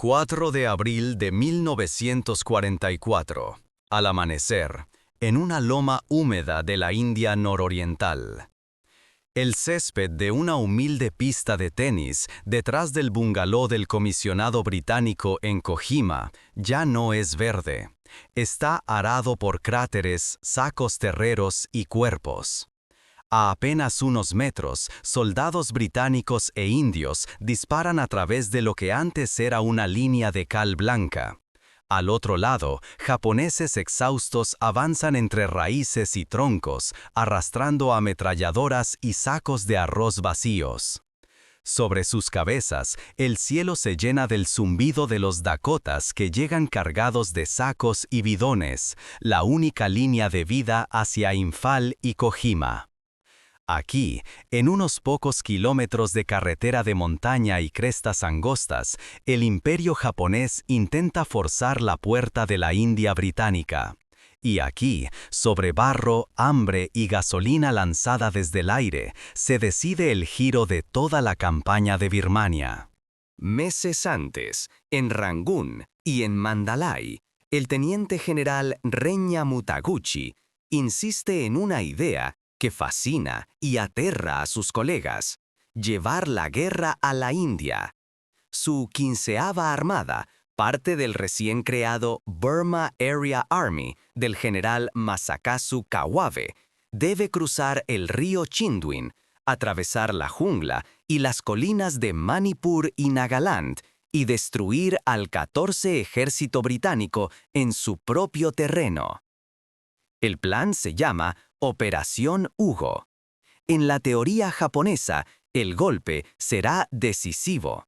4 de abril de 1944, al amanecer, en una loma húmeda de la India nororiental. El césped de una humilde pista de tenis detrás del bungalow del comisionado británico en Kohima ya no es verde. Está arado por cráteres, sacos terreros y cuerpos. A apenas unos metros, soldados británicos e indios disparan a través de lo que antes era una línea de cal blanca. Al otro lado, japoneses exhaustos avanzan entre raíces y troncos, arrastrando ametralladoras y sacos de arroz vacíos. Sobre sus cabezas, el cielo se llena del zumbido de los Dakotas que llegan cargados de sacos y bidones, la única línea de vida hacia Imphal y Kohima. Aquí, en unos pocos kilómetros de carretera de montaña y crestas angostas, el imperio japonés intenta forzar la puerta de la India británica. Y aquí, sobre barro, hambre y gasolina lanzada desde el aire, se decide el giro de toda la campaña de Birmania. Meses antes, en Rangún y en Mandalay, el teniente general Renya Mutaguchi insiste en una idea que fascina y aterra a sus colegas: llevar la guerra a la India. Su 15ª Armada, parte del recién creado Burma Area Army del general Masakazu Kawabe, debe cruzar el río Chindwin, atravesar la jungla y las colinas de Manipur y Nagaland y destruir al 14 ejército británico en su propio terreno. El plan se llama Operación Hugo. En la teoría japonesa, el golpe será decisivo.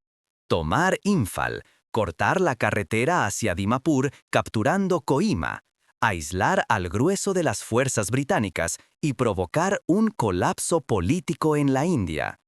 Tomar Imphal, cortar la carretera hacia Dimapur capturando Kohima, aislar al grueso de las fuerzas británicas y provocar un colapso político en la India.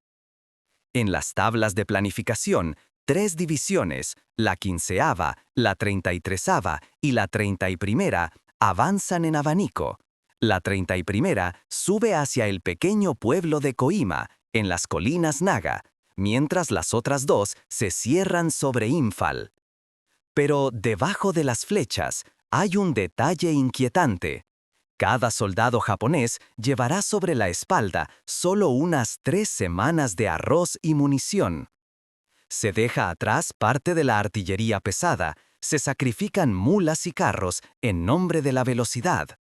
En las tablas de planificación, 3 divisiones, la 15ª, la 33ª y la 31ª, avanzan en abanico. La 31ª sube hacia el pequeño pueblo de Kohima, en las colinas Naga, mientras las otras 2 se cierran sobre Imphal. Pero debajo de las flechas hay un detalle inquietante. Cada soldado japonés llevará sobre la espalda solo unas 3 semanas de arroz y munición. Se deja atrás parte de la artillería pesada, se sacrifican mulas y carros en nombre de la velocidad.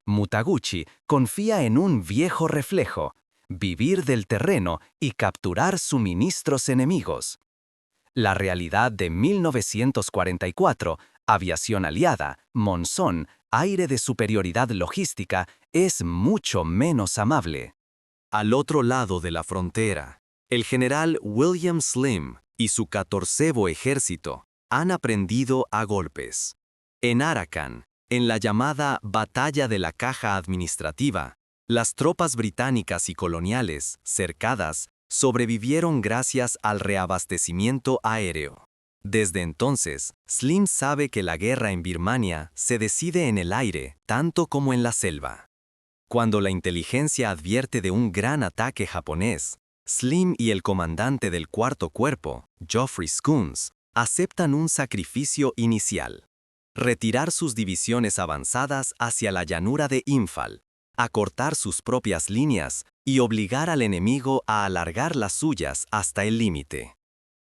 Mutaguchi confía en un viejo reflejo: vivir del terreno y capturar suministros enemigos. La realidad de 1944, aviación aliada, monzón, aire de superioridad logística, es mucho menos amable. Al otro lado de la frontera, el general William Slim y su 14º ejército han aprendido a golpes. En Arakan, en la llamada Batalla de la Caja Administrativa, las tropas británicas y coloniales, cercadas, sobrevivieron gracias al reabastecimiento aéreo. Desde entonces, Slim sabe que la guerra en Birmania se decide en el aire tanto como en la selva. Cuando la inteligencia advierte de un gran ataque japonés, Slim y el comandante del 4º Cuerpo, Geoffrey Scoones, aceptan un sacrificio inicial: retirar sus divisiones avanzadas hacia la llanura de Imphal, acortar sus propias líneas y obligar al enemigo a alargar las suyas hasta el límite.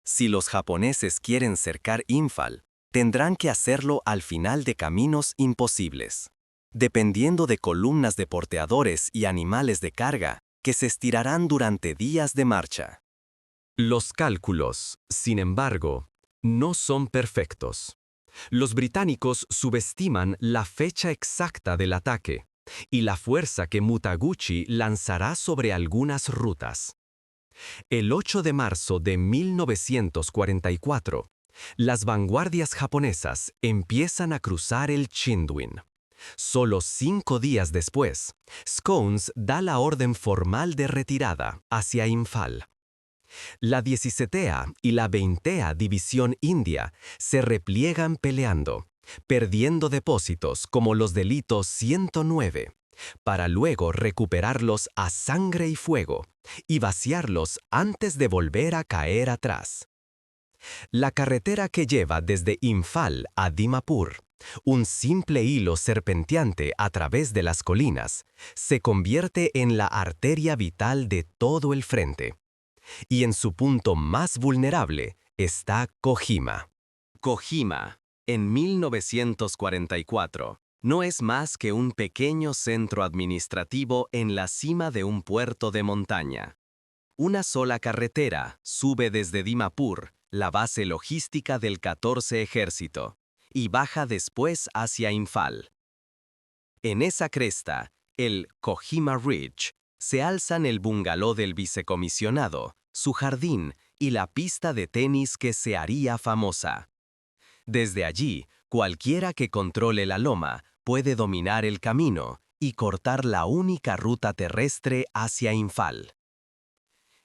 Si los japoneses quieren cercar Imphal, tendrán que hacerlo al final de caminos imposibles, dependiendo de columnas de porteadores y animales de carga que se estirarán durante días de marcha. Los cálculos, sin embargo, no son perfectos. Los británicos subestiman la fecha exacta del ataque y la fuerza que Mutaguchi lanzará sobre algunas rutas. El 8 de marzo de 1944, las vanguardias japonesas empiezan a cruzar el Chindwin. Solo 5 días después, Scoones da la orden formal de retirada hacia Imphal. La 17ª y la 20ª División India se repliegan peleando, perdiendo depósitos como los del Hito 109, para luego recuperarlos a sangre y fuego y vaciarlos antes de volver a caer atrás. La carretera que lleva desde Imphal a Dimapur, un simple hilo serpenteante a través de las colinas, se convierte en la arteria vital de todo el frente. Y en su punto más vulnerable está Kohima. Kohima, en 1944, no es más que un pequeño centro administrativo en la cima de un puerto de montaña. Una sola carretera sube desde Dimapur, la base logística del 14 Ejército, y baja después hacia Imphal. En esa cresta, el Kohima Ridge, se alzan el bungalow del vicecomisionado, su jardín y la pista de tenis que se haría famosa. Desde allí, cualquiera que controle la loma puede dominar el camino y cortar la única ruta terrestre hacia Imphal.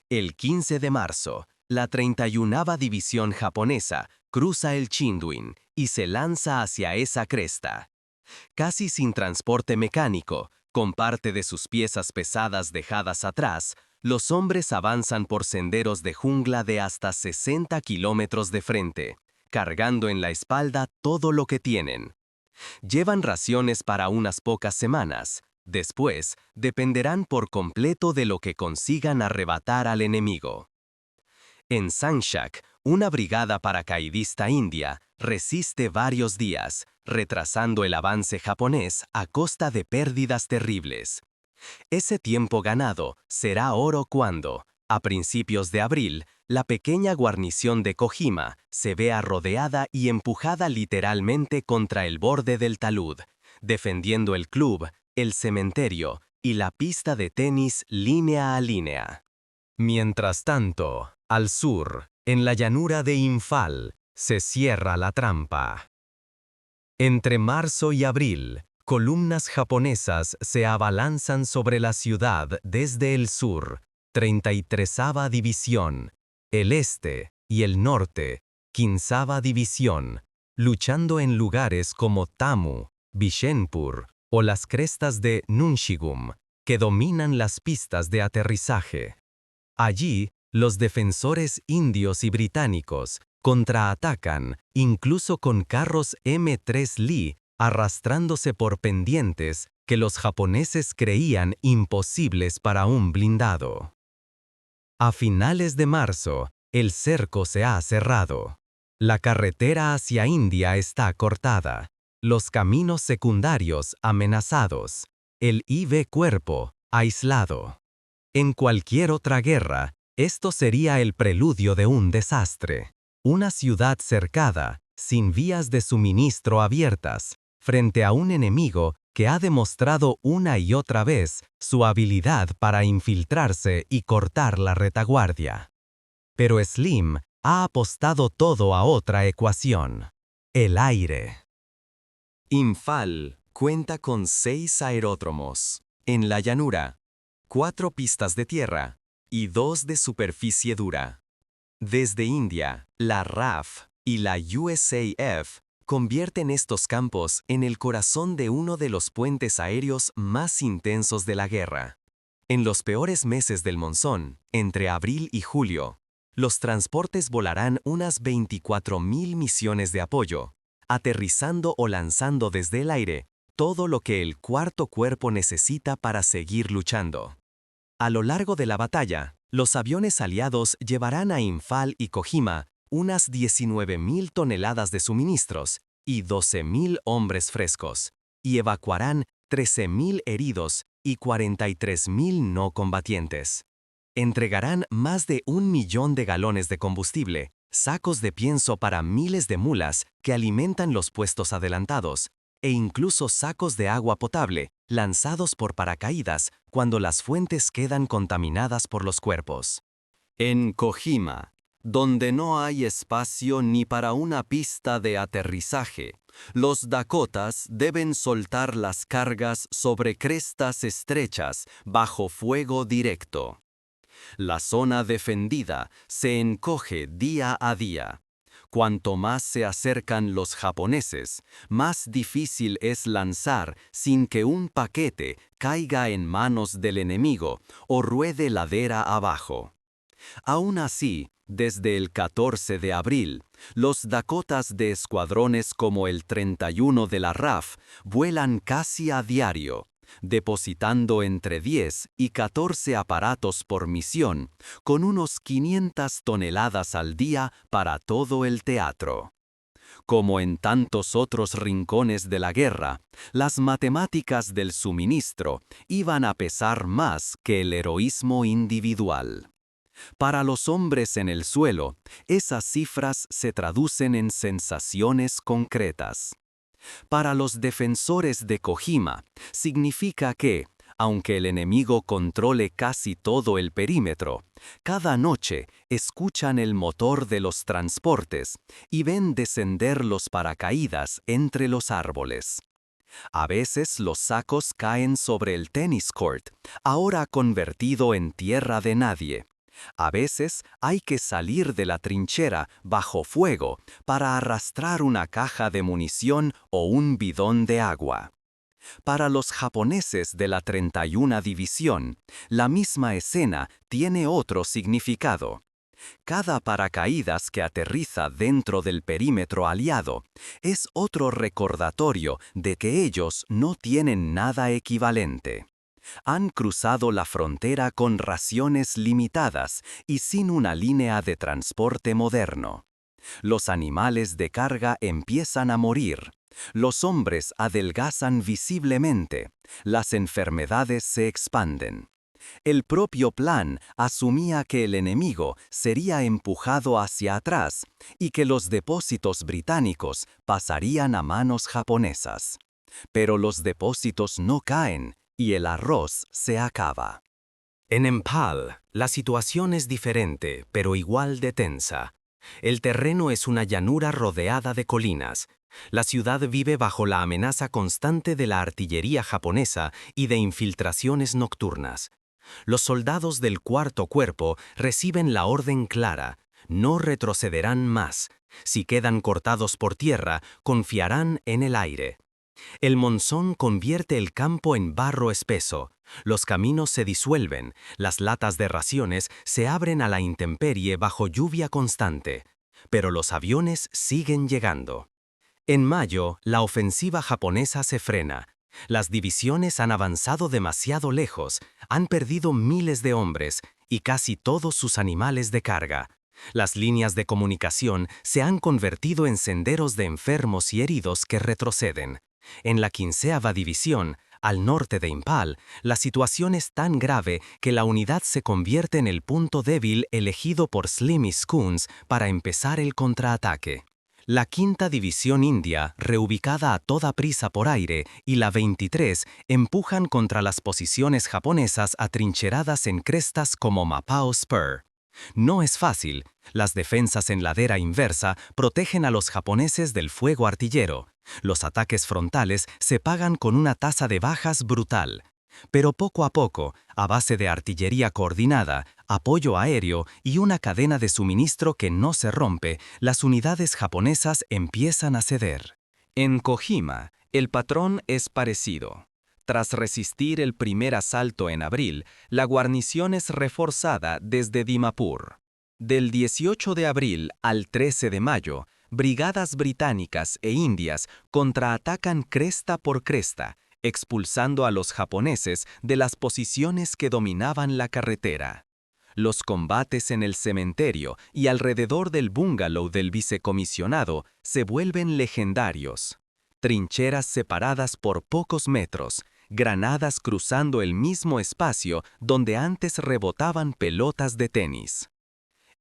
El 15 de marzo, la 31ª División japonesa cruza el Chinduin y se lanza hacia esa cresta. Casi sin transporte mecánico, con parte de sus piezas pesadas dejadas atrás, los hombres avanzan por senderos de jungla de hasta 60 kilómetros de frente, cargando en la espalda todo lo que tienen. Llevan raciones para unas pocas semanas. Después, dependerán por completo de lo que consigan arrebatar al enemigo. En Sangshak, una brigada paracaidista india resiste varios días, retrasando el avance japonés a costa de pérdidas terribles. Ese tiempo ganado será oro cuando, a principios de abril, la pequeña guarnición de Kohima se vea rodeada y empujada literalmente contra el borde del talud, defendiendo el club, el cementerio y la pista de tenis línea a línea. Mientras tanto, al sur, en la llanura de Imphal, se cierra la trampa. Entre marzo y abril, columnas japonesas se abalanzan sobre la ciudad desde el sur, 33ª División, el este y el norte, 15ª División, luchando en lugares como Tamu, Bishenpur o las crestas de Nunshigum, que dominan las pistas de aterrizaje. Allí, los defensores indios y británicos contraatacan, incluso con carros M3 Lee, arrastrándose por pendientes que los japoneses creían imposibles para un blindado. A finales de marzo, el cerco se ha cerrado. La carretera hacia India está cortada, los caminos secundarios amenazados, el IV Cuerpo aislado. En cualquier otra guerra, esto sería el preludio de un desastre. Una ciudad cercada, sin vías de suministro abiertas, frente a un enemigo que ha demostrado una y otra vez su habilidad para infiltrarse y cortar la retaguardia. Pero Slim ha apostado todo a otra ecuación: el aire. Imphal cuenta con 6 aeródromos en la llanura, 4 pistas de tierra y 2 de superficie dura. Desde India, la RAF y la USAF convierten estos campos en el corazón de uno de los puentes aéreos más intensos de la guerra. En los peores meses del monzón, entre abril y julio, los transportes volarán unas 24.000 misiones de apoyo, aterrizando o lanzando desde el aire todo lo que el cuarto cuerpo necesita para seguir luchando. A lo largo de la batalla, los aviones aliados llevarán a Imphal y Kohima unas 19.000 toneladas de suministros y 12.000 hombres frescos, y evacuarán 13.000 heridos y 43.000 no combatientes. Entregarán más de 1 millón de galones de combustible, sacos de pienso para miles de mulas que alimentan los puestos adelantados, e incluso sacos de agua potable lanzados por paracaídas cuando las fuentes quedan contaminadas por los cuerpos. En Kohima, donde no hay espacio ni para una pista de aterrizaje, los Dakotas deben soltar las cargas sobre crestas estrechas bajo fuego directo. La zona defendida se encoge día a día. Cuanto más se acercan los japoneses, más difícil es lanzar sin que un paquete caiga en manos del enemigo o ruede ladera abajo. Aún así, desde el 14 de abril, los Dakotas de escuadrones como el 31 de la RAF vuelan casi a diario, depositando entre 10 y 14 aparatos por misión, con unos 500 toneladas al día para todo el teatro. Como en tantos otros rincones de la guerra, las matemáticas del suministro iban a pesar más que el heroísmo individual. Para los hombres en el suelo, esas cifras se traducen en sensaciones concretas. Para los defensores de Kojima, significa que, aunque el enemigo controle casi todo el perímetro, cada noche escuchan el motor de los transportes y ven descender los paracaídas entre los árboles. A veces los sacos caen sobre el tenis court, ahora convertido en tierra de nadie. A veces hay que salir de la trinchera bajo fuego para arrastrar una caja de munición o un bidón de agua. Para los japoneses de la 31 División, la misma escena tiene otro significado. Cada paracaídas que aterriza dentro del perímetro aliado es otro recordatorio de que ellos no tienen nada equivalente. Han cruzado la frontera con raciones limitadas y sin una línea de transporte moderno. Los animales de carga empiezan a morir. Los hombres adelgazan visiblemente. Las enfermedades se expanden. El propio plan asumía que el enemigo sería empujado hacia atrás y que los depósitos británicos pasarían a manos japonesas. Pero los depósitos no caen y el arroz se acaba. En Impal, la situación es diferente, pero igual de tensa. El terreno es una llanura rodeada de colinas. La ciudad vive bajo la amenaza constante de la artillería japonesa y de infiltraciones nocturnas. Los soldados del Cuarto Cuerpo reciben la orden clara: no retrocederán más. Si quedan cortados por tierra, confiarán en el aire. El monzón convierte el campo en barro espeso. Los caminos se disuelven, las latas de raciones se abren a la intemperie bajo lluvia constante. Pero los aviones siguen llegando. En mayo, la ofensiva japonesa se frena. Las divisiones han avanzado demasiado lejos, han perdido miles de hombres y casi todos sus animales de carga. Las líneas de comunicación se han convertido en senderos de enfermos y heridos que retroceden. En la 15ª División, al norte de Impal, la situación es tan grave que la unidad se convierte en el punto débil elegido por Slimmy Scoones para empezar el contraataque. La 5ª División India, reubicada a toda prisa por aire, y la 23 empujan contra las posiciones japonesas atrincheradas en crestas como Mapao Spur. No es fácil. Las defensas en ladera inversa protegen a los japoneses del fuego artillero. Los ataques frontales se pagan con una tasa de bajas brutal. Pero poco a poco, a base de artillería coordinada, apoyo aéreo y una cadena de suministro que no se rompe, las unidades japonesas empiezan a ceder. En Kojima, el patrón es parecido. Tras resistir el primer asalto en abril, la guarnición es reforzada desde Dimapur. Del 18 de abril al 13 de mayo, brigadas británicas e indias contraatacan cresta por cresta, expulsando a los japoneses de las posiciones que dominaban la carretera. Los combates en el cementerio y alrededor del bungalow del vicecomisionado se vuelven legendarios. Trincheras separadas por pocos metros, granadas cruzando el mismo espacio donde antes rebotaban pelotas de tenis.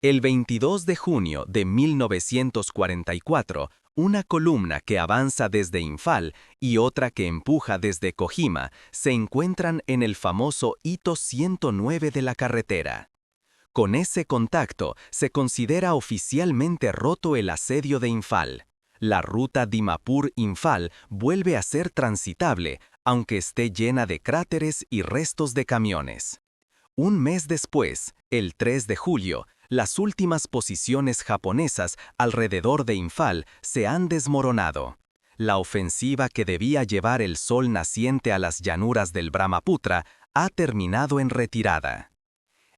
El 22 de junio de 1944, una columna que avanza desde Imphal y otra que empuja desde Kojima se encuentran en el famoso hito 109 de la carretera. Con ese contacto se considera oficialmente roto el asedio de Imphal. La ruta Dimapur-Imphal vuelve a ser transitable, aunque esté llena de cráteres y restos de camiones. Un mes después, el 3 de julio, las últimas posiciones japonesas alrededor de Imphal se han desmoronado. La ofensiva que debía llevar el sol naciente a las llanuras del Brahmaputra ha terminado en retirada.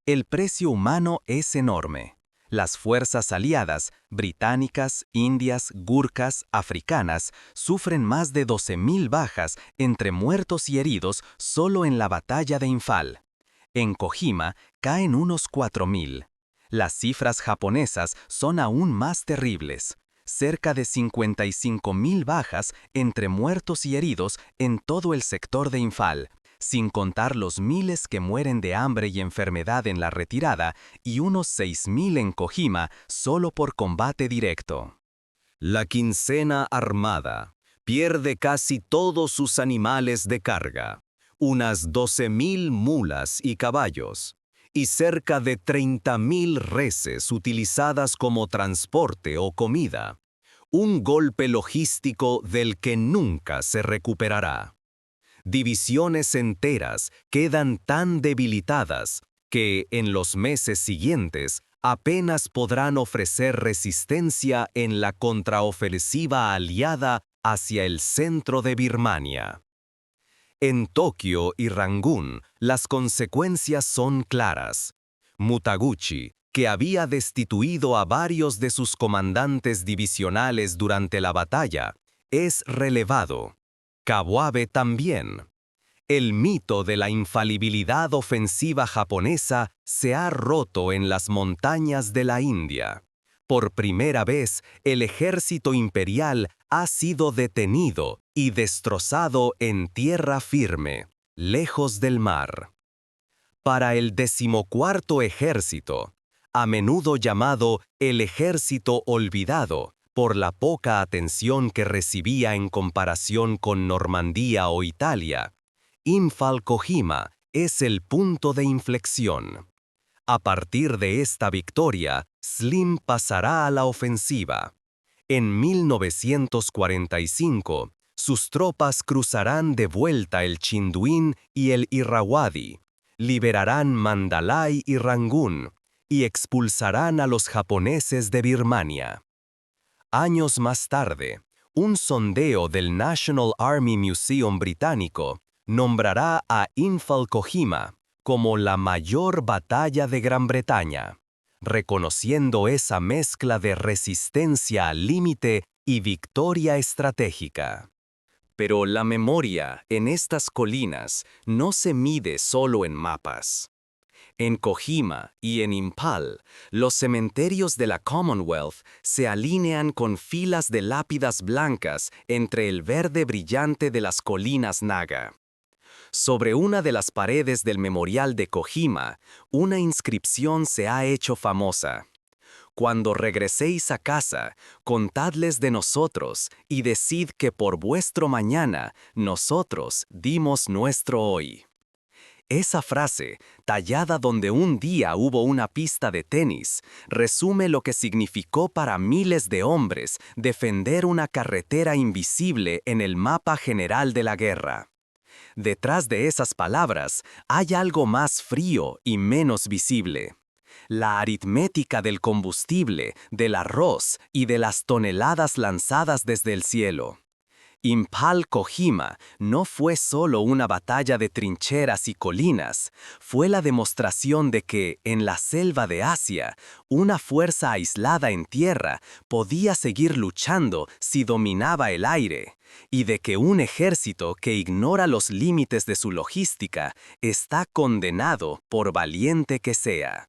El precio humano es enorme. Las fuerzas aliadas, británicas, indias, gurkas, africanas, sufren más de 12.000 bajas entre muertos y heridos solo en la batalla de Imphal. En Kohima caen unos 4.000. Las cifras japonesas son aún más terribles. Cerca de 55.000 bajas entre muertos y heridos en todo el sector de Imphal, sin contar los miles que mueren de hambre y enfermedad en la retirada y unos 6.000 en Kohima solo por combate directo. La quincena armada pierde casi todos sus animales de carga, unas 12.000 mulas y caballos, y cerca de 30.000 reses utilizadas como transporte o comida. Un golpe logístico del que nunca se recuperará. Divisiones enteras quedan tan debilitadas que, en los meses siguientes, apenas podrán ofrecer resistencia en la contraofensiva aliada hacia el centro de Birmania. En Tokio y Rangún, las consecuencias son claras. Mutaguchi, que había destituido a varios de sus comandantes divisionales durante la batalla, es relevado. Kawabe también. El mito de la infalibilidad ofensiva japonesa se ha roto en las montañas de la India. Por primera vez, el ejército imperial ha sido detenido y destrozado en tierra firme, lejos del mar. Para el 14º ejército, a menudo llamado el ejército olvidado, por la poca atención que recibía en comparación con Normandía o Italia, Imphal-Kohima es el punto de inflexión. A partir de esta victoria, Slim pasará a la ofensiva. En 1945, sus tropas cruzarán de vuelta el Chinduín y el Irrawaddy, liberarán Mandalay y Rangún, y expulsarán a los japoneses de Birmania. Años más tarde, un sondeo del National Army Museum británico nombrará a Imphal-Kohima como la mayor batalla de Gran Bretaña, reconociendo esa mezcla de resistencia al límite y victoria estratégica. Pero la memoria en estas colinas no se mide solo en mapas. En Kohima y en Imphal, los cementerios de la Commonwealth se alinean con filas de lápidas blancas entre el verde brillante de las colinas Naga. Sobre una de las paredes del memorial de Kohima, una inscripción se ha hecho famosa. Cuando regreséis a casa, contadles de nosotros y decid que por vuestro mañana nosotros dimos nuestro hoy. Esa frase, tallada donde un día hubo una pista de tenis, resume lo que significó para miles de hombres defender una carretera invisible en el mapa general de la guerra. Detrás de esas palabras hay algo más frío y menos visible. La aritmética del combustible, del arroz y de las toneladas lanzadas desde el cielo. Imphal-Kohima no fue solo una batalla de trincheras y colinas, fue la demostración de que, en la selva de Asia, una fuerza aislada en tierra podía seguir luchando si dominaba el aire, y de que un ejército que ignora los límites de su logística está condenado por valiente que sea.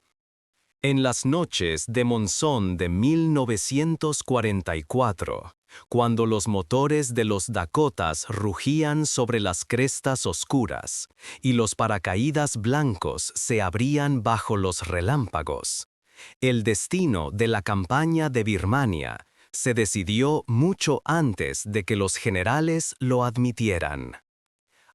En las noches de monzón de 1944, cuando los motores de los Dakotas rugían sobre las crestas oscuras y los paracaídas blancos se abrían bajo los relámpagos, el destino de la campaña de Birmania se decidió mucho antes de que los generales lo admitieran.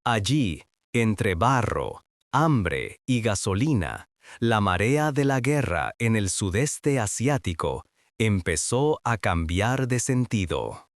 Allí, entre barro, hambre y gasolina, la marea de la guerra en el sudeste asiático empezó a cambiar de sentido.